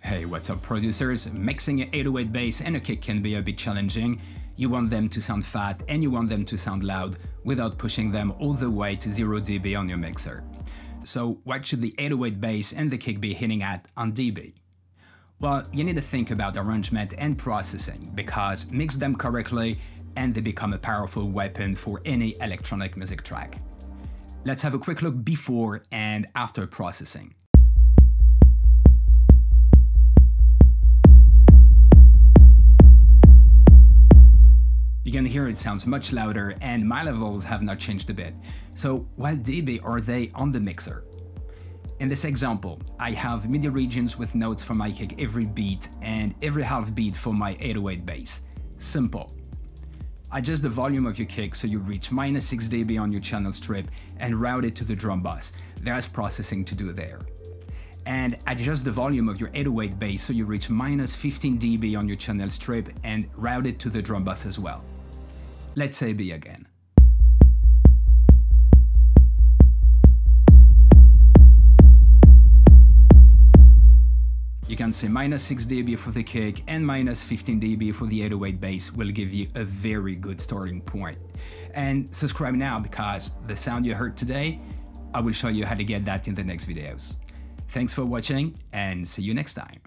Hey, what's up producers? Mixing an 808 bass and a kick can be a bit challenging. You want them to sound fat and you want them to sound loud without pushing them all the way to 0 dB on your mixer. So what should the 808 bass and the kick be hitting at on dB? Well, you need to think about arrangement and processing because mix them correctly and they become a powerful weapon for any electronic music track. Let's have a quick look before and after processing. You can hear it sounds much louder and my levels have not changed a bit. So what dB are they on the mixer? In this example, I have MIDI regions with notes for my kick every beat and every half beat for my 808 bass. Simple. Adjust the volume of your kick so you reach -6 dB on your channel strip and route it to the drum bus. There's processing to do there. And adjust the volume of your 808 bass so you reach -15 dB on your channel strip and route it to the drum bus as well. Let's say B again. You can say -6 dB for the kick and -15 dB for the 808 bass will give you a very good starting point. And subscribe now because the sound you heard today, I will show you how to get that in the next videos. Thanks for watching and see you next time.